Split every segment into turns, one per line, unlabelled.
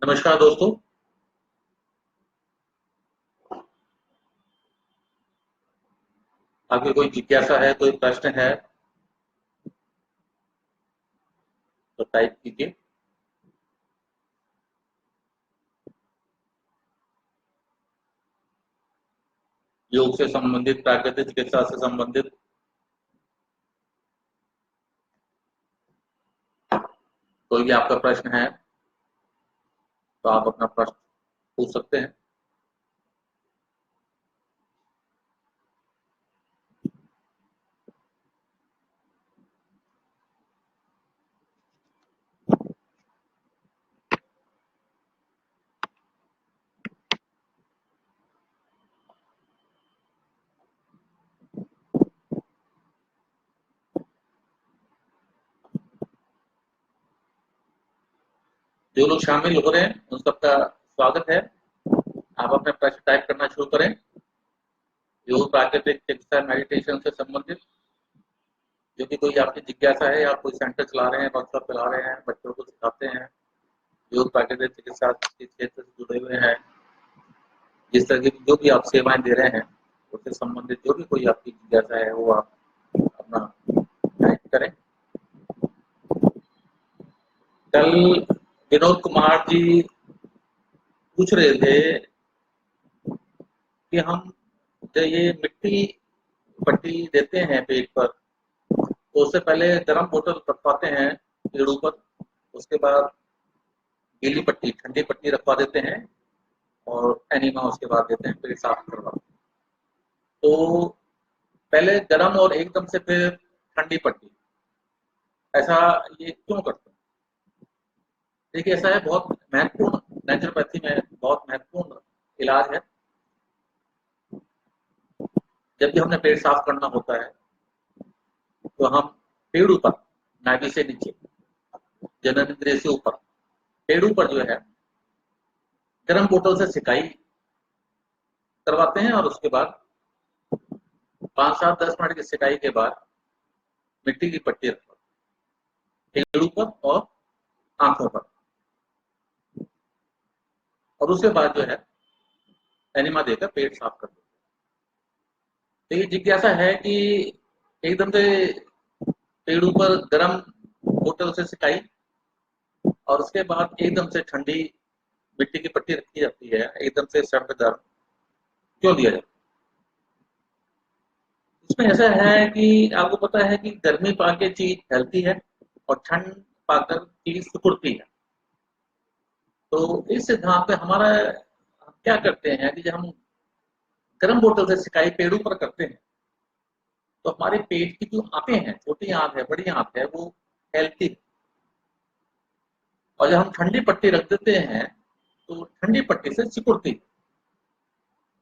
नमस्कार दोस्तों। आपकी कोई जिज्ञासा है, कोई प्रश्न है तो टाइप कीजिए। योग से संबंधित, प्राकृतिक चिकित्सा से संबंधित कोई भी आपका प्रश्न है तो आप अपना प्रश्न पूछ सकते हैं। जो लोग शामिल हो रहे हैं उन सबका स्वागत है। आप अपने प्रश्न टाइप करना शुरू करें। योग, प्राकृतिक चिकित्सा, मेडिटेशन से संबंधित जो भी कोई आपकी जिज्ञासा है, आप कोई सेंटर चला रहे हैं, वर्कशॉप चला रहे हैं, बच्चों को सिखाते हैं, योग प्राकृतिक चिकित्सा के क्षेत्र से जुड़े हुए हैं, जिस तरह की जो भी आप सेवाएं दे रहे हैं उससे संबंधित जो भी कोई आपकी जिज्ञासा है वो आप अपना टाइप करें। कल विनोद कुमार जी पूछ रहे थे कि हम जो ये मिट्टी पट्टी देते हैं पेट पर, तो उससे पहले गर्म बोतल रखवाते हैं पेड़ ऊपर, उसके बाद गीली पट्टी, ठंडी पट्टी रखवा देते हैं और एनिमा उसके बाद देते हैं, पेट साफ करवा। तो पहले गर्म और एकदम से फिर ठंडी पट्टी, ऐसा ये क्यों करते हैं? देखिए, ऐसा है, बहुत महत्वपूर्ण, नेचुरोपैथी में बहुत महत्वपूर्ण इलाज है। जब भी हमने पेट साफ करना होता है तो हम पेड़ ऊपर, नाभि से नीचे, जननेंद्रिय से ऊपर, पेड़ ऊपर जो है गर्म बोतल से सिकाई करवाते हैं और उसके बाद 5-7-10 मिनट की सिकाई के बाद मिट्टी की पट्टी रखवाते हैं पेड़ ऊपर और आंखों पर, और उसके बाद जो है एनिमा देकर पेट साफ कर देते हैं। तो ये जिज्ञासा है कि एकदम से पेड़ ऊपर गर्म बोतल से सिकाई और उसके बाद एकदम से ठंडी मिट्टी की पट्टी रखी जाती है, एकदम से सर्द गर्म क्यों दिया जाता है? इसमें ऐसा है कि आपको पता है कि गर्मी पाके चीज फैलती है और ठंड पाकर चीज सिकुड़ती है। तो इस सिद्धांत में हमारा, हम क्या करते हैं कि जब हम गर्म बोतल से सिकाई पेड़ों पर करते हैं तो हमारे पेट की जो आंतें हैं, छोटी आंत है, बड़ी आंत है, वो फैलती है, और जब हम ठंडी पट्टी रख देते हैं तो ठंडी पट्टी से सिकुड़ती है।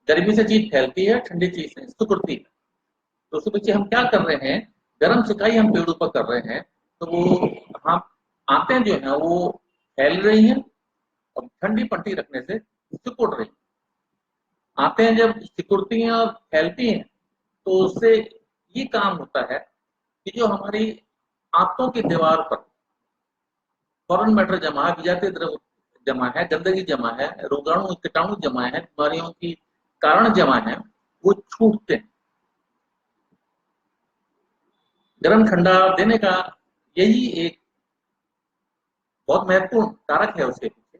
गर्मी से चीज फैलती है, ठंडी चीज से सिकुड़ती है। तो उसके पीछे हम क्या कर रहे हैं, गर्म सिकाई हम पेड़ों पर कर रहे हैं तो वो हम आंतें जो है वो फैल रही हैं और ठंडी पट्टी रखने से सिकुड़ रही हैं। आंतें जब सिकुड़ती हैं और फैलती हैं तो उससे ये काम होता है कि जो हमारी आंतों की दीवार पर फॉरेन मैटर जमा है, विजातीय द्रव जमा है, गंदगी जमा है, रोगाणु कीटाणु जमा है, बीमारियों की कारण जमा है, वो छूटते हैं। गर्म ठंडा देने का यही एक बहुत महत्वपूर्ण कारक है उसके पीछे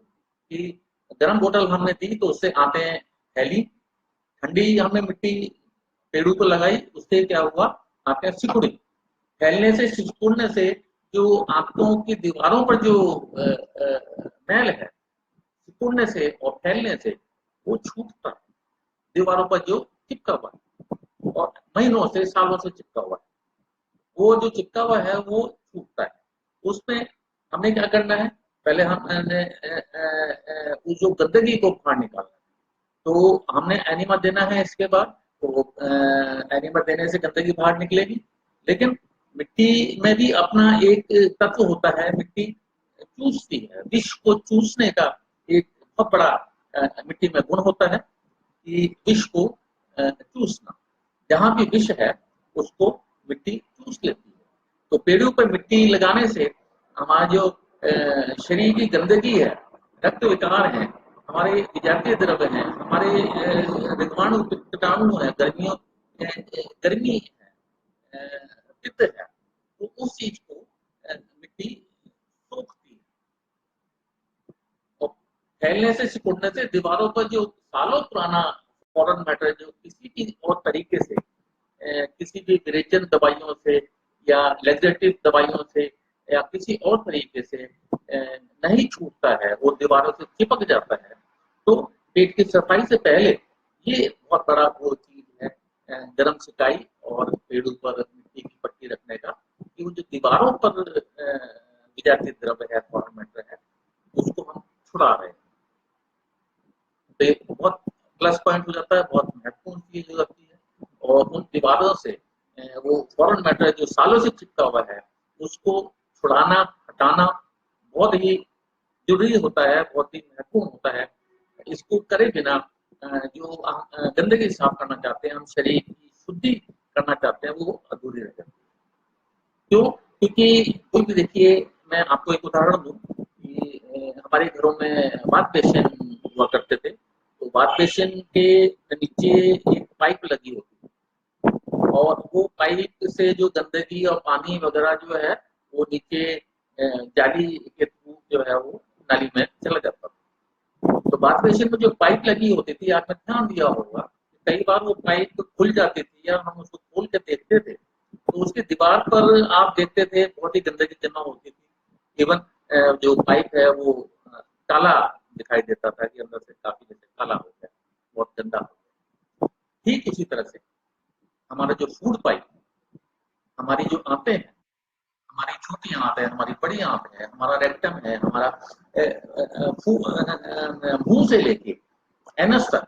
कि गर्म बोतल हमने दी तो उससे आंतें फैली, ठंडी हमने मिट्टी पेड़ों को लगाई, उससे क्या हुआ, आंतें सिकुड़ी। फैलने से, सिकुड़ने से जो आंतों की दीवारों पर जो मैल है, सिकुड़ने से और फैलने से वो छूटता है, दीवारों पर जो चिपका हुआ है और महीनों से, सालों से चिपका हुआ है, वो जो चिपका हुआ है वो छूटता है। उसमें हमने क्या करना है, पहले हमने उस जो गंदगी को बाहर निकालना है, तो हमने एनिमा देना है। इसके बाद तो एनिमा देने से गंदगी बाहर निकलेगी, लेकिन मिट्टी में भी अपना एक तत्व होता है, मिट्टी चूसती है, विष को चूसने का एक बहुत बड़ा मिट्टी में गुण होता है कि विष को चूसना। जहां भी विष है उसको मिट्टी चूस लेती है। तो पेड़ों पर मिट्टी लगाने से हमारा जो शरीर की गंदगी है रक्त विकार हैं, हमारे विजातीय द्रव्य हैं, हमारे रोगाणु कीटाणु है, गर्मी है, पित्त है, तो उस चीज को मिट्टी सोखती है और फैलने से सिकुड़ने से दीवारों पर जो सालों पुराना फॉरेन मैटर जो किसी भी और तरीके से किसी भी विरेचन दवाइयों से या लेग्जेटिव दवाइयों से या किसी और तरीके से नहीं छूटता है, वो दीवारों से चिपक जाता है, तो पेट की सफाई से पहले ये बहुत बड़ा वो चीज है गर्म सिकाई और पेड़ों पर मिट्टी की पट्टी रखने का, कि वो जो दीवारों पर विजातीय द्रव्य है, फॉरेन मैटर है, उसको हम छुड़ा रहे हैं। तो ये बहुत प्लस पॉइंट हो जाता है, बहुत महत्वपूर्ण चीज हो जाती है। और उन दीवारों से वो फॉरेन मैटर जो सालों से चिपका हुआ है, उसको छुड़ाना, हटाना बहुत ही जरूरी होता है, बहुत ही महत्वपूर्ण होता है। इसको करे बिना जो हम गंदगी साफ करना चाहते हैं, हम शरीर की शुद्धि करना चाहते हैं, वो अधूरी रह जाती है। क्यों? क्योंकि कोई भी देखिए, मैं आपको एक उदाहरण दूं कि हमारे घरों में बाथ बेसिन हुआ करते थे, तो बाथ बेसिन के नीचे एक पाइप लगी होती है और वो पाइप से जो गंदगी और पानी वगैरह जो है वो नीचे जाली के थ्रू जो है वो नाली में चला जाता था। तो बाथ बेसिन में जो पाइप लगी होती थी, आपने ध्यान दिया होगा, कई बार वो पाइप खुल जाती थी या हम उसको खोल के देखते थे, तो उसकी दीवार पर आप देखते थे बहुत ही गंदगी जमा होती थी। इवन जो पाइप है वो काला दिखाई देता था कि अंदर से काफी जैसे काला हो गया, बहुत गंदा हो गया। ठीक उसी तरह से हमारा जो फूड पाइप, हमारी जो आंतें हैं, हमारी छोटी आंत है, हमारी बड़ी आंत है, हमारा रेक्टम है, हमारा मुंह से लेके एनस तक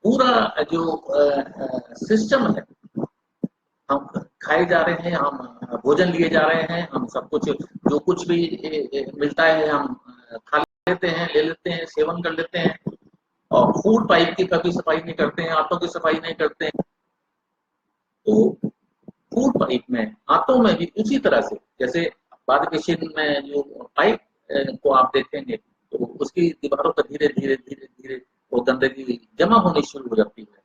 पूरा जो सिस्टम है, हम खाए जा रहे हैं, हम भोजन लिए जा रहे हैं, हम सब कुछ जो कुछ भी मिलता है हम खा लेते हैं, ले लेते हैं, सेवन कर लेते हैं, और फूड पाइप की कभी सफाई नहीं करते हैं, आंतों की सफाई नहीं करते हैं। तो फूड पाइप में, आंतों में भी उसी तरह से, जैसे बाथ बेसिन में जो पाइप को आप देखेंगे, तो उसकी दीवारों पर धीरे धीरे धीरे धीरे वो गंदगी जमा होनी शुरू हो जाती है।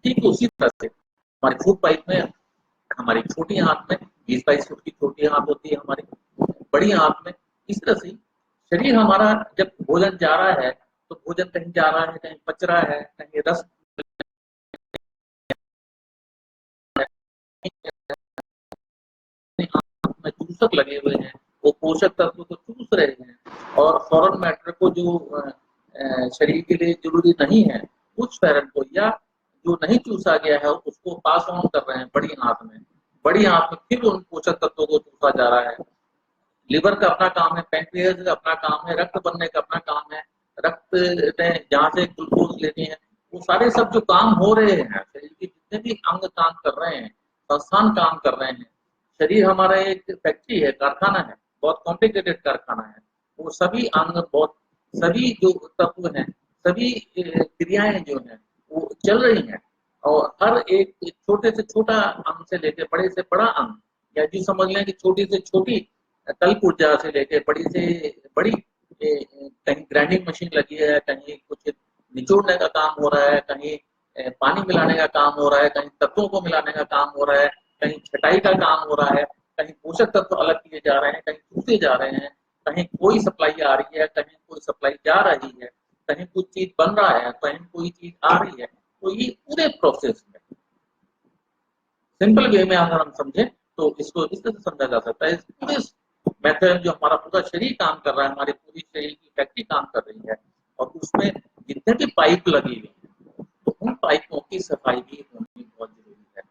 ठीक उसी तरह से हमारे फूड पाइप में, हमारी छोटी आंत में 20-22 फुट की छोटी आंत होती है, हमारी बड़ी आंत में, इस तरह से शरीर हमारा जब भोजन जा रहा है, तो भोजन कहीं जा रहा है, कहीं पच रहा है, कहीं रस में चूसक लगे हुए हैं, वो पोषक तत्व को चूस रहे हैं, और फॉरेन मैटर को जो शरीर के लिए जरूरी नहीं है, उस फैरन को या जो नहीं चूसा गया है उसको पास ऑन कर रहे हैं बड़ी आंत में। बड़ी आंत में फिर उन पोषक तत्वों को चूसा जा रहा है। लिवर का अपना काम है, पैंक्रियाज का अपना काम है, रक्त बनने का अपना काम है, रक्त में जहाँ से ग्लूकोज लेनी है, वो सारे सब जो काम हो रहे हैं, शरीर के जितने भी अंग काम कर रहे हैं, संस्थान काम कर रहे हैं, शरीर हमारा एक फैक्ट्री है, कारखाना है, बहुत कॉम्प्लिकेटेड कारखाना है। वो सभी अंग, बहुत सभी जो तत्व हैं, सभी क्रियाएं जो हैं वो चल रही हैं, और हर एक छोटे से छोटा अंग से लेकर बड़े से बड़ा अंग, या जी समझ लें कि छोटी से छोटी कल्प ऊर्जा से लेके बड़ी से बड़ी कहीं ग्राइंडिंग मशीन लगी है, कहीं कुछ निचोड़ने का काम हो रहा है, कहीं पानी मिलाने का काम हो रहा है, कहीं तत्वों को मिलाने का काम हो रहा है, कहीं छटाई का काम हो रहा है, कहीं पोषक तत्व अलग किए जा रहे हैं, कहीं चूसे जा रहे हैं, कहीं कोई सप्लाई आ रही है, कहीं कोई सप्लाई जा रही है, कहीं कुछ चीज बन रहा है, कहीं कोई चीज आ रही है। तो ये पूरे प्रोसेस में सिंपल वे में अगर हम समझें तो इसको इस तरह से समझा जा सकता है, इस पूरे मेथड जो हमारा पूरा शरीर काम कर रहा है, हमारी पूरी शरीर की फैक्ट्री काम कर रही है, और उसमें जितने भी पाइप लगी हुई है, तो उन पाइपों की सफाई भी होनी बहुत जरूरी है।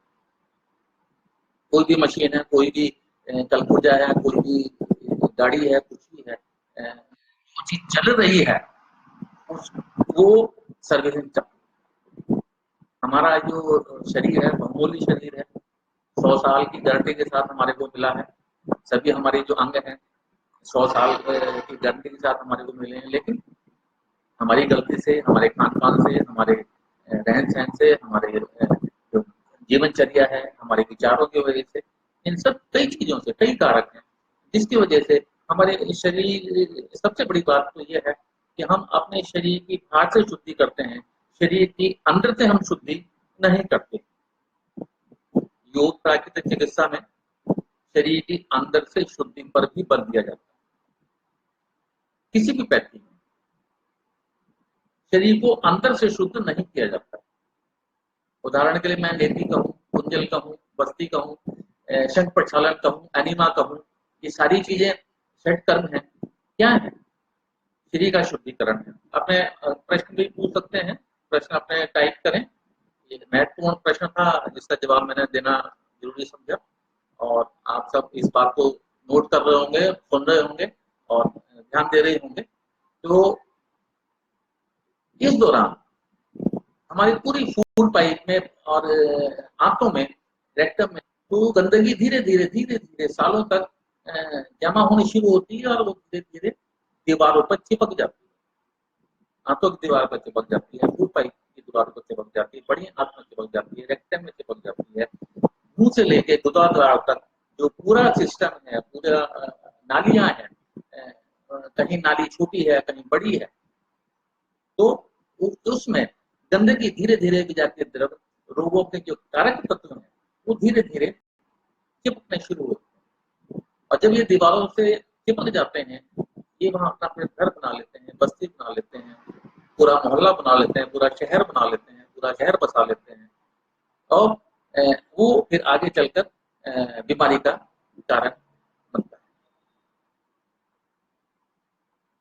कोई भी मशीन है, कोई भी कलपुर्जा है, कोई भी गाड़ी है, कुछ भी है, जो चीज चल रही है वो सर्विसिंग। हमारा जो शरीर है बहुमूल्य शरीर है, 100 साल की गारंटी के साथ हमारे को मिला है। सभी हमारे जो अंग हैं 100 साल की गारंटी के साथ हमारे को मिले हैं, लेकिन हमारी गलती से, हमारे खान पान से, हमारे रहन सहन से, हमारे जो जीवनचर्या है, हमारे विचारों की वजह से, इन सब कई चीजों से, कई कारक हैं जिसकी वजह से हमारे शरीर, सबसे बड़ी बात तो ये है कि हम अपने शरीर की बाहर से शुद्धि करते हैं, शरीर की अंदर से हम शुद्धि नहीं करते। योग प्राकृतिक चिकित्सा में शरीर की अंदर से शुद्धि पर भी बल दिया जाता है। किसी भी व्यक्ति में शरीर को अंदर से शुद्ध नहीं किया जाता। उदाहरण के लिए मैं नेति कहूँ, कुंजल कहूँ, बस्ती कहूँ, शंख प्रक्षालन कहूँ, एनिमा कहूँ, ये सारी चीजें षट कर्म है। क्या है? शरीर का शुद्धिकरण है। अपने प्रश्न भी पूछ सकते हैं, प्रश्न अपने टाइप करें। ये महत्वपूर्ण प्रश्न था जिसका जवाब मैंने देना जरूरी समझा, और आप सब इस बात को नोट कर रहे होंगे, सुन रहे होंगे और ध्यान दे रहे होंगे। तो इस दौरान हमारी पूरी फूल पाइप में और आंतों में, रेक्टम में तो गंदगी धीरे धीरे धीरे धीरे सालों तक जमा होनी शुरू होती है और वो धीरे धीरे दीवारों पर चिपक जाती है। आंतों की दीवार पर चिपक जाती है, फूल पाइप की दीवार पर चिपक जाती है, बड़ी आंत में चिपक जाती है, रेक्टम में चिपक जाती है, मुंह से लेके गुदाद्वार तक जो पूरा सिस्टम है, पूरा नालियां हैं, कहीं नाली छोटी है, कहीं बड़ी है, तो उसमें गंदगी धीरे धीरे भी जाती है, द्रव रोगों के जो कारक तत्व हैं वो धीरे धीरे चिपकने शुरू होते हैं। और जब ये दीवारों से चिपक जाते हैं, ये वहां अपना अपना घर बना लेते हैं, बस्ती बना लेते हैं, पूरा मोहल्ला बना लेते हैं, पूरा शहर बना लेते हैं, पूरा शहर बसा लेते हैं, और वो फिर आगे चलकर बीमारी का कारण बनता है।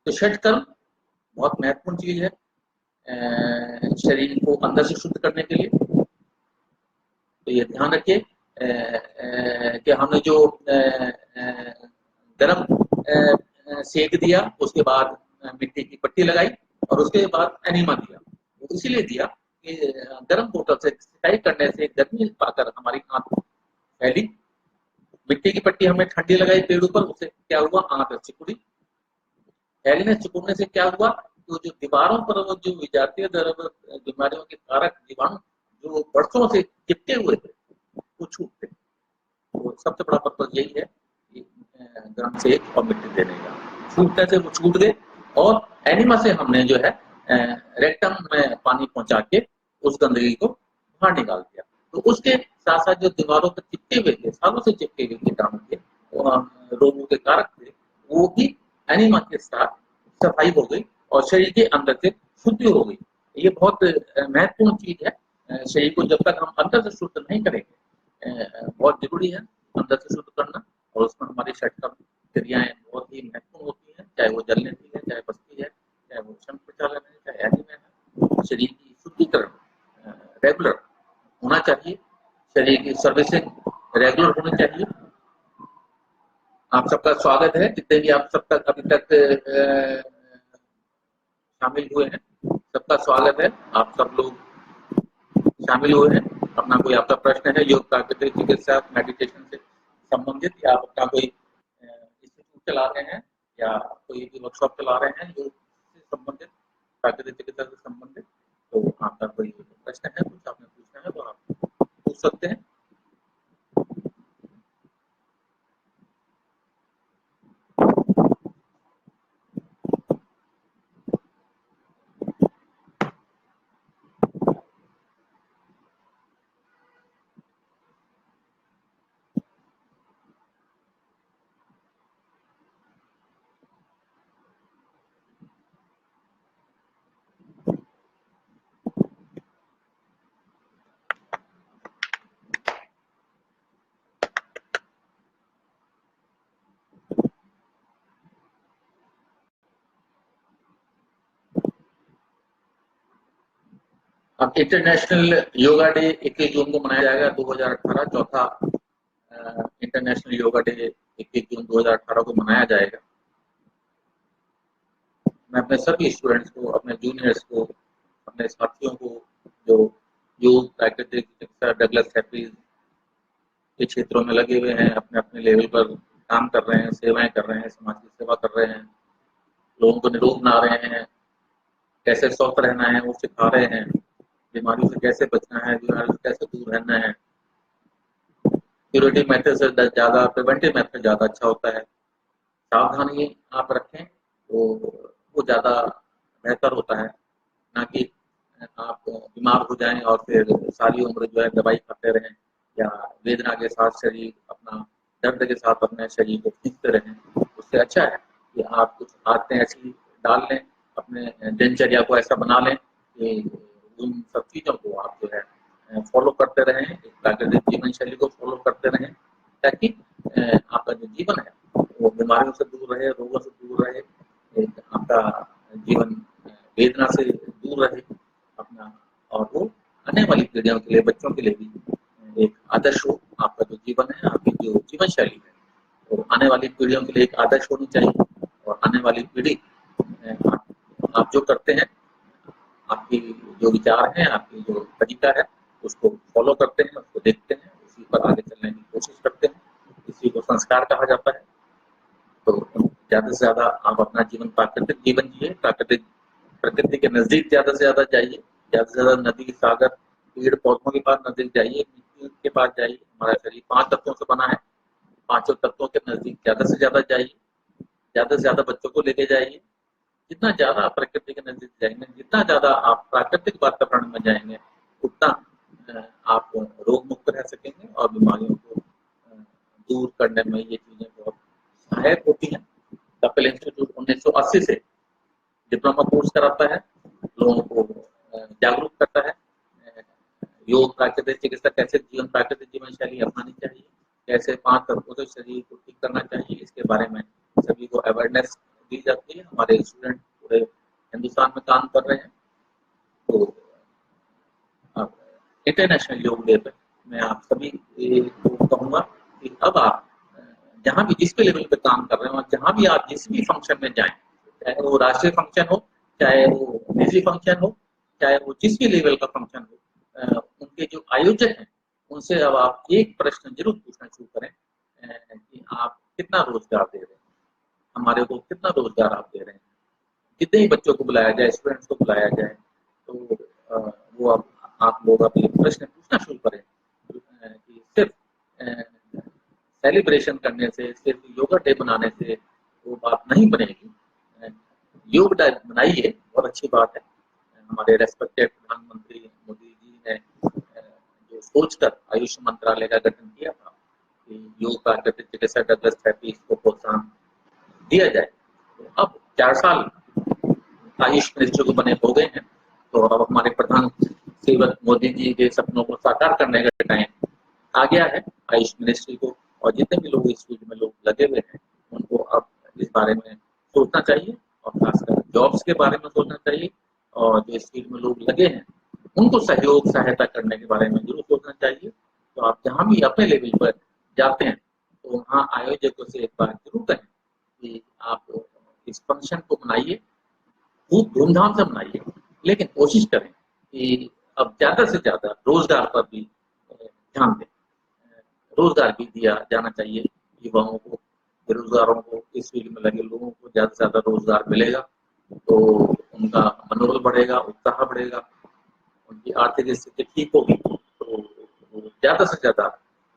तो षट कर्म बहुत महत्वपूर्ण चीज है शरीर को अंदर से शुद्ध करने के लिए। तो ये ध्यान रखिए कि हमने जो गर्म सेक दिया, उसके बाद मिट्टी की पट्टी लगाई और उसके बाद एनिमा दिया। तो इसीलिए दिया कि गर्म बोतल से सिंचाई करने से गर्मी पाकर हमारी आंख फैली, मिट्टी की पट्टी हमने ठंडी लगाई पेड़ ऊपर, उससे क्या हुआ, आंख सिकुड़ी, फैलने सिकुड़ने से क्या हुआ, तो जो दीवारों पर वो जो विजातीय बीमारियों के कारक जीवाणु जो वर्षों से चिपके हुए थे वो छूटते। तो सबसे बड़ा पर्पज यही है कि गर्म सेक और मिट्टी देने का, छूटने से वो छूट गए, और एनिमा से हमने जो है रेक्टम में पानी पहुंचा के उस गंदगी को बाहर निकाल दिया। तो उसके साथ साथ जो दीवारों पर चिपके हुए थे, सालों से चिपके हुए कीटाणु थे, रोगों के कारक थे, वो भी एनिमा के साथ सफाई हो गई और शरीर के अंदर से शुद्धि हो गई। ये बहुत महत्वपूर्ण चीज है। शरीर को जब तक हम अंदर से शुद्ध नहीं करेंगे, बहुत जरूरी है अंदर से शुद्ध करना, और उसमें हमारी षटकर्म क्रियाएं बहुत ही महत्वपूर्ण होती हैं, चाहे वो जल नेति है, चाहे बस्ती है, चाहे वो शंख प्रचालन है, चाहे एनिमा है। शरीर की शुद्धिकरण रेगुलर होना चाहिए, शरीर की सर्विसिंग रेगुलर होनी चाहिए। आप सबका स्वागत है, जितने भी आप सब तक अभी तक शामिल हुए हैं, सबका स्वागत है। आप सब लोग शामिल हुए हैं। अपना कोई आपका प्रश्न है योग प्राकृतिक चिकित्सा मेडिटेशन से संबंधित, या आप अपना कोई इंस्टीट्यूट चला रहे हैं या कोई भी वर्कशॉप चला रहे हैं योग से संबंधित, प्राकृतिक चिकित्सा से संबंधित, तो आपका कोई प्रश्न है, कुछ आपने पूछना है तो आप पूछ सकते हैं। अब इंटरनेशनल योगा डे 21 जून को मनाया जाएगा, 2018 चौथा इंटरनेशनल योगा डे 21 जून 2018 को मनाया जाएगा। मैं अपने सभी स्टूडेंट्स को, अपने जूनियर्स को, अपने साथियों को जो योग प्राकृतिक चिकित्सा डगलस हैप्पीज के क्षेत्रों में लगे हुए हैं, अपने अपने लेवल पर काम कर रहे हैं, सेवाएं कर रहे हैं, समाज की सेवा कर रहे हैं, लोगों को निरोग बना रहे हैं, कैसे स्वस्थ रहना है वो सिखा रहे हैं, बीमारियों से कैसे बचना है, बीमारियों से कैसे दूर रहना है। क्यूरेटिव मेथड से ज़्यादा प्रिवेंटिव मेथड ज़्यादा अच्छा होता है। सावधानी आप रखें तो वो ज़्यादा बेहतर होता है, ना कि आप बीमार हो जाएं और फिर सारी उम्र जो है दवाई खाते रहें या वेदना के साथ शरीर अपना, दर्द के साथ अपने शरीर को खींचते रहें। उससे अच्छा है कि आप कुछ आदतें ऐसी डाल लें, अपने दिनचर्या को ऐसा बना लें कि उन सब चीज़ों को आप जो है फॉलो करते रहें, एक प्राकृतिक जीवन शैली को फॉलो करते रहें, ताकि आपका जो जीवन है वो बीमारियों से दूर रहे, रोगों से दूर रहे, एक आपका जीवन वेदना से दूर रहे अपना, और वो आने वाली पीढ़ियों के लिए, बच्चों के लिए भी एक आदर्श हो। आपका जो जीवन है, आपकी जो जीवन शैली है, तो आने वाली पीढ़ियों के लिए एक आदर्श होनी चाहिए। और आने वाली पीढ़ी आप जो करते हैं, आपकी जो विचार हैं, आपकी जो तरीका है, उसको फॉलो करते हैं, उसको देखते हैं, उसी पर आगे चलने की कोशिश करते हैं। इसी को संस्कार कहा जाता है। तो ज़्यादा से ज़्यादा आप अपना जीवन प्राकृतिक जीवन जिए, प्राकृतिक प्रकृति के नज़दीक ज़्यादा से ज़्यादा जाइए, ज़्यादा से ज़्यादा नदी, सागर, पेड़-पौधों के पास नज़दीक जाइए, मिट्टी के पास जाइए। हमारा शरीर 5 तत्वों से बना है, पाँचों तत्वों के नज़दीक ज़्यादा से ज़्यादा जाइए, ज़्यादा से ज़्यादा बच्चों को लेके जाइए। जितना ज़्यादा आप प्रकृति के नज़दीक जाएँगे, जितना ज़्यादा आप प्राकृतिक वातावरण में जाएँगे, उतना आप रोग मुक्त रह सकेंगे और बीमारियों को दूर करने में ये चीज़ें बहुत सहायक होती हैं। कपिल इंस्टीट्यूट 1980 से डिप्लोमा कोर्स कराता है, लोगों को जागरूक करता है। योग, प्राकृतिक चिकित्सा, कैसे जीवन प्राकृतिक जीवन शैली अपनानी चाहिए, कैसे 5 तत्वों से शरीर को ठीक करना चाहिए, इसके बारे में सभी को अवेयरनेस दी जाती है। हमारे स्टूडेंट पूरे हिंदुस्तान में काम कर रहे हैं। तो अब इंटरनेशनल योग डे पे मैं आप सभी को कहूँगा कि अब आप जहाँ भी जिस भी लेवल पे काम कर रहे हो, जहाँ भी आप जिस भी फंक्शन में जाएँ, चाहे वो राष्ट्रीय फंक्शन हो, चाहे वो निजी फंक्शन हो, चाहे वो जिस भी लेवल का फंक्शन हो, उनके जो आयोजक हैं, उनसे अब आप एक प्रश्न ज़रूर पूछना शुरू करें कि आप कितना रोज़गार दे रहे हैं? हमारे को कितना रोज़गार आप दे रहे हैं? जितने ही बच्चों को बुलाया जाए, स्टूडेंट्स को बुलाया जाए, तो वो अब आप लोग अब ये प्रश्न पूछना शुरू करें कि सिर्फ सेलिब्रेशन करने से, सिर्फ योगा डे बनाने से वो बात नहीं बनेगी। योग डे बनाइए, बहुत अच्छी बात है। हमारे रेस्पेक्टेड प्रधानमंत्री मोदी जी ने जो सोचकर आयुष मंत्रालय का गठन किया था कि योग प्राकृतिक चिकित्सा डगलस थेरेपी इसको प्रोत्साहन दिया जाए। तो अब 4 साल आयुष मिनिस्टर को बने हो गए हैं, तो अब हमारे प्रधान सेवक मोदी जी के सपनों को साकार करने का टाइम आ गया है आयुष मिनिस्ट्री को। और जितने भी लोग इस फील्ड में लोग लगे हुए हैं, उनको अब इस बारे में सोचना चाहिए और खासकर जॉब्स के बारे में सोचना चाहिए। और जो इस फील्ड में लोग लगे हैं, उनको सहयोग सहायता करने के बारे में जरूर सोचना चाहिए। तो आप जहाँ भी अपने लेवल पर जाते हैं, तो वहाँ आयोजकों से एक बार जरूर कहें कि आप इस फंक्शन को मनाइए, खूब धूमधाम से मनाइए, लेकिन कोशिश करें कि अब ज़्यादा से ज़्यादा रोज़गार पर भी ध्यान दें। रोज़गार भी दिया जाना चाहिए युवाओं को, बेरोज़गारों को, इस फील्ड में लगे लोगों को ज़्यादा से ज़्यादा रोज़गार मिलेगा, तो उनका मनोबल बढ़ेगा, उत्साह बढ़ेगा, उनकी आर्थिक स्थिति ठीक होगी, तो वो ज़्यादा से ज़्यादा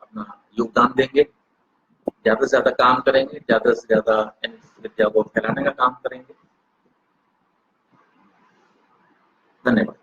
अपना योगदान देंगे, ज़्यादा से ज़्यादा काम करेंगे, ज़्यादा से ज़्यादा इन विद्या को फैलाने का काम करेंगे। धन्यवाद।